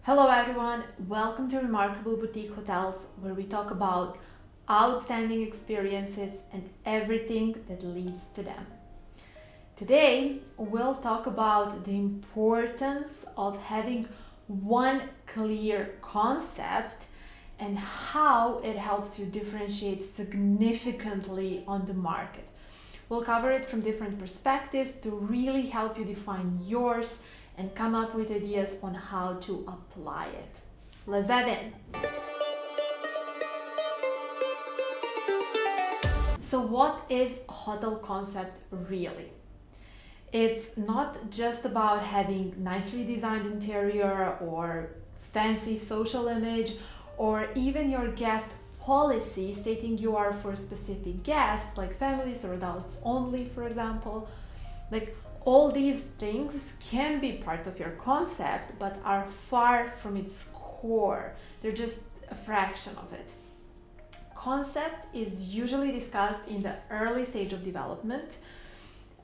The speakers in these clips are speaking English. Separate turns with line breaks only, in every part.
Hello everyone, welcome to Remarkable Boutique Hotels, where we talk about outstanding experiences and everything that leads to them. Today, we'll talk about the importance of having one clear concept and how it helps you differentiate significantly on the market. We'll cover it from different perspectives to really help you define yours and come up with ideas on how to apply it. Let's dive in. So what is hotel concept really? It's not just about having nicely designed interior or fancy social image or even your guest policy stating you are for specific guests like families or adults only, for example. All these things can be part of your concept but are far from its core. They're just a fraction of it. Concept is usually discussed in the early stage of development,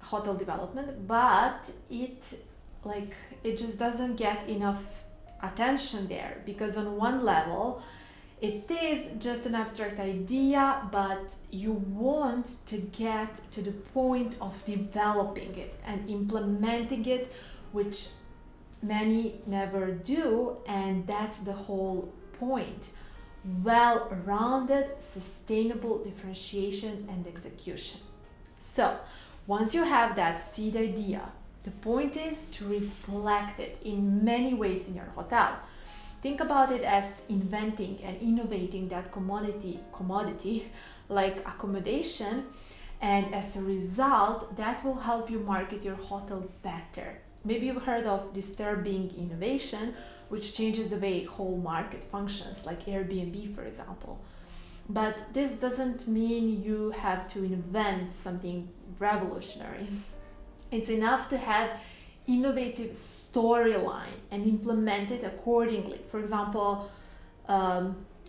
hotel development, but it just doesn't get enough attention there because on one level it is just an abstract idea, but you want to get to the point of developing it and implementing it, which many never do, and that's the whole point. Well-rounded, sustainable differentiation and execution. So, once you have that seed idea, the point is to reflect it in many ways in your hotel. Think about it as inventing and innovating that commodity like accommodation, and as a result, that will help you market your hotel better. Maybe you've heard of disturbing innovation, which changes the way whole market functions, like Airbnb, for example. But this doesn't mean you have to invent something revolutionary. It's enough to have innovative storyline and implement it accordingly. For example,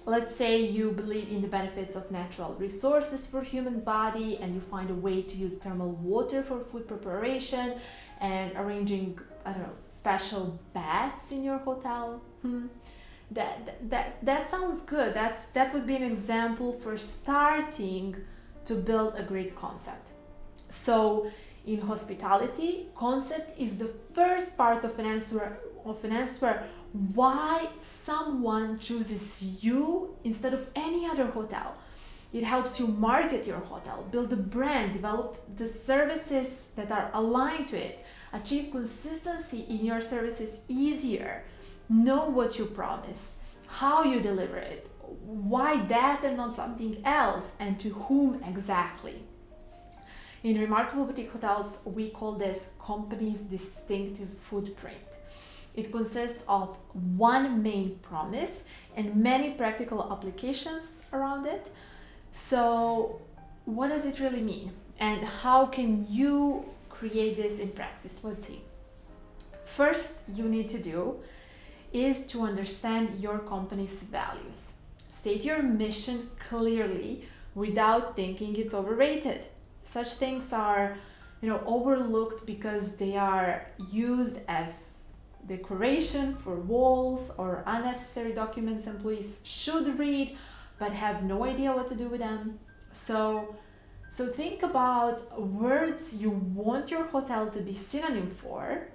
let's say you believe in the benefits of natural resources for human body and you find a way to use thermal water for food preparation and arranging, special baths in your hotel. That sounds good. That would be an example for starting to build a great concept. So in hospitality, concept is the first part of an answer why someone chooses you instead of any other hotel. It helps you market your hotel, build a brand, develop the services that are aligned to it, achieve consistency in your services easier, know what you promise, how you deliver it, why that and not something else, and to whom exactly. In Remarkable Boutique Hotels, we call this company's distinctive footprint. It consists of one main promise and many practical applications around it. So, what does it really mean? And how can you create this in practice? Let's see. First, you need to do is to understand your company's values. State your mission clearly without thinking it's overrated. Such things are, overlooked because they are used as decoration for walls or unnecessary documents employees should read but have no idea what to do with them. So think about words you want your hotel to be synonym for.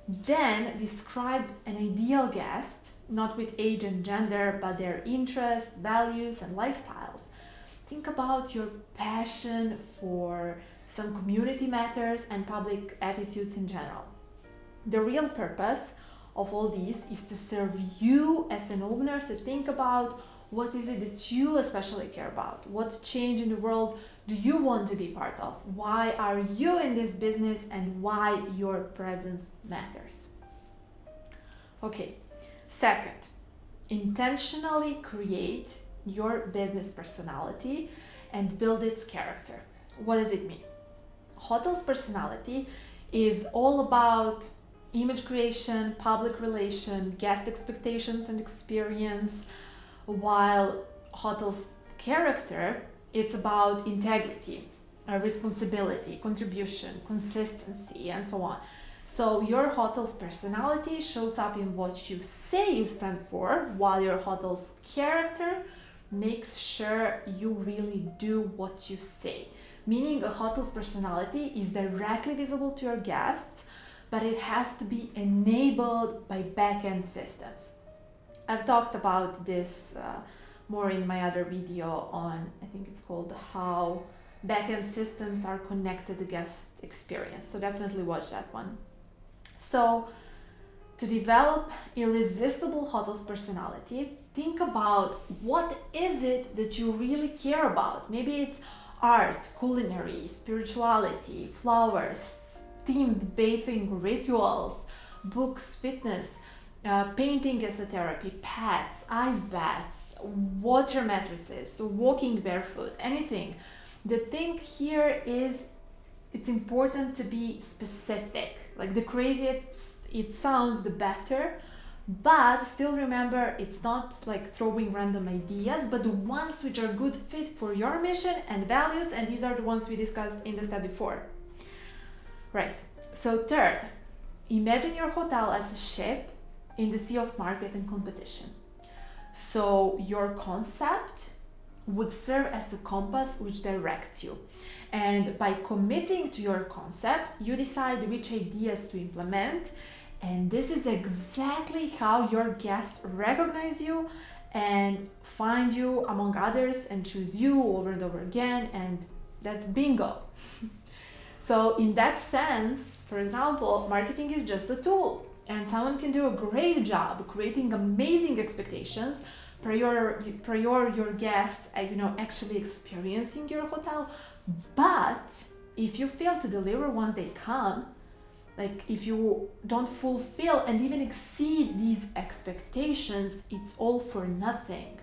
Then describe an ideal guest, not with age and gender, but their interests, values, and lifestyles. Think about your passion for some community matters and public attitudes in general. The real purpose of all these is to serve you as an owner to think about what is it that you especially care about? What change in the world do you want to be part of? Why are you in this business and why your presence matters? Okay, second, intentionally create your business personality and build its character. What does it mean? Hotel's personality is all about image creation, public relation, guest expectations and experience, while hotel's character, it's about integrity, responsibility, contribution, consistency, and so on. So your hotel's personality shows up in what you say you stand for, while your hotel's character makes sure you really do what you say. Meaning a hotel's personality is directly visible to your guests, but it has to be enabled by back-end systems. I've talked about this more in my other video on, I think it's called how back-end systems are connected to guest experience. So definitely watch that one. So to develop irresistible hotel's personality, think about what is it that you really care about. Maybe it's art, culinary, spirituality, flowers, themed bathing rituals, books, fitness, painting as a therapy, pets, ice baths, water mattresses, walking barefoot, anything. The thing here is it's important to be specific. Like the crazier it sounds, the better. But still remember, it's not like throwing random ideas, but the ones which are good fit for your mission and values, and these are the ones we discussed in the step before. Right, so third, imagine your hotel as a ship in the sea of market and competition. So your concept would serve as a compass which directs you. And by committing to your concept, you decide which ideas to implement. And this is exactly how your guests recognize you and find you among others and choose you over and over again. And that's bingo. So in that sense, for example, marketing is just a tool. And someone can do a great job creating amazing expectations prior your guests actually experiencing your hotel. But if you fail to deliver once they come, like if you don't fulfill and even exceed these expectations, it's all for nothing.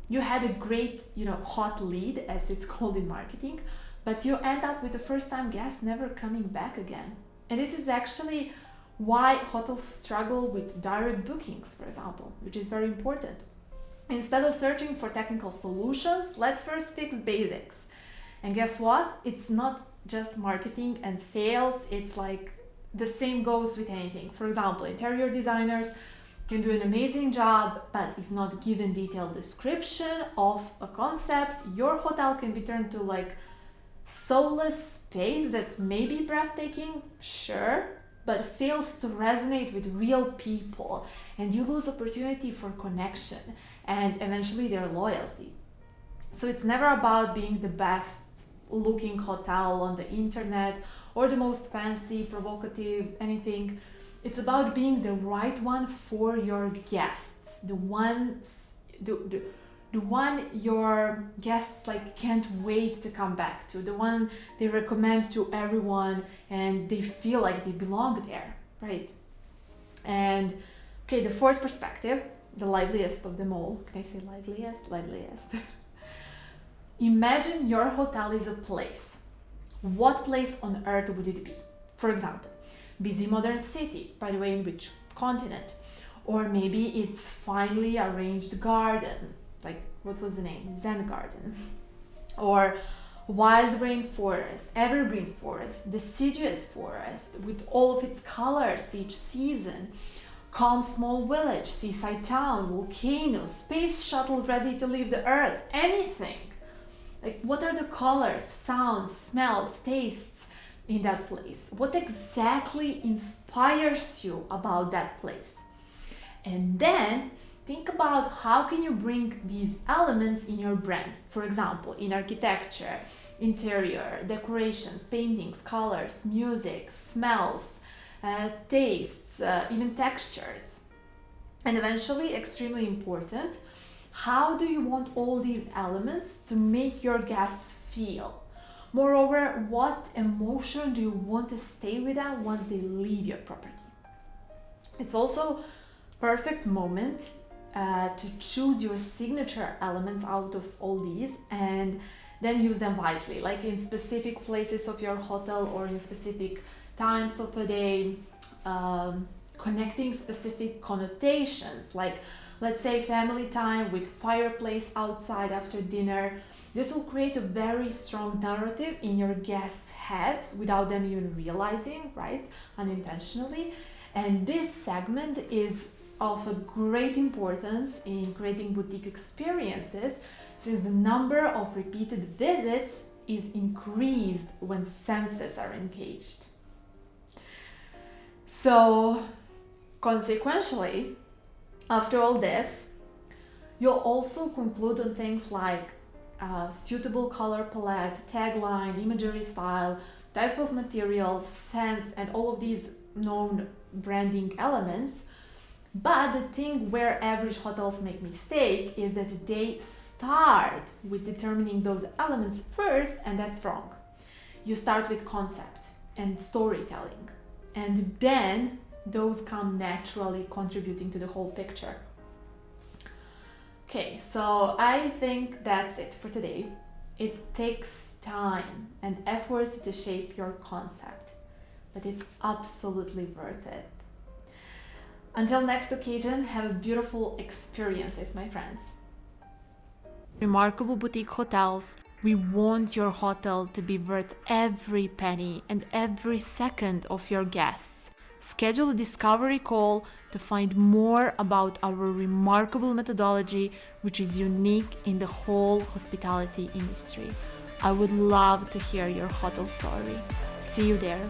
You had a great, hot lead, as it's called in marketing, but you end up with the first time guest never coming back again. And this is actually why hotels struggle with direct bookings, for example, which is very important. Instead of searching for technical solutions, let's first fix basics. And guess what? It's not just marketing and sales, it's like the same goes with anything. For example, interior designers can do an amazing job, but if not given detailed description of a concept, your hotel can be turned to like soulless space that may be breathtaking, sure, but fails to resonate with real people, and you lose opportunity for connection and eventually their loyalty. So it's never about being the best looking hotel on the internet or the most fancy, provocative, anything. It's about being the right one for your guests, the one your guests like can't wait to come back to, the one they recommend to everyone and they feel like they belong there, right? And okay, the fourth perspective, the liveliest of them all. Can I say liveliest? Liveliest. Imagine your hotel is a place. What place on earth would it be? For example, busy modern city, by the way, in which continent? Or maybe it's finely arranged garden, like what was the name? Zen garden. Or wild rainforest, evergreen forest, deciduous forest with all of its colors each season. Calm small village, seaside town, volcano, space shuttle ready to leave the earth, anything. Like what are the colors, sounds, smells, tastes in that place? What exactly inspires you about that place? And then think about how can you bring these elements in your brand. For example, in architecture, interior, decorations, paintings, colors, music, smells, tastes, even textures. And eventually, extremely important, how do you want all these elements to make your guests feel? Moreover, what emotion do you want to stay with them once they leave your property? It's also perfect moment to choose your signature elements out of all these and then use them wisely, like in specific places of your hotel or in specific times of the day, connecting specific connotations, like let's say family time with fireplace outside after dinner, This will create a very strong narrative in your guests' heads without them even realizing, right? Unintentionally. And this segment is of a great importance in creating boutique experiences, since the number of repeated visits is increased when senses are engaged. So, consequentially, after all this, you'll also conclude on things like suitable color palette, tagline, imagery style, type of materials, scents, and all of these known branding elements. But the thing where average hotels make mistake is that they start with determining those elements first, and that's wrong. You start with concept and storytelling, and then those come naturally contributing to the whole picture. Okay, so I think that's it for today. It takes time and effort to shape your concept, but it's absolutely worth it. Until next occasion, have a beautiful experiences, my friends. Remarkable Boutique Hotels. We want your hotel to be worth every penny and every second of your guests. Schedule a discovery call to find more about our remarkable methodology, which is unique in the whole hospitality industry. I would love to hear your hotel story. See you there.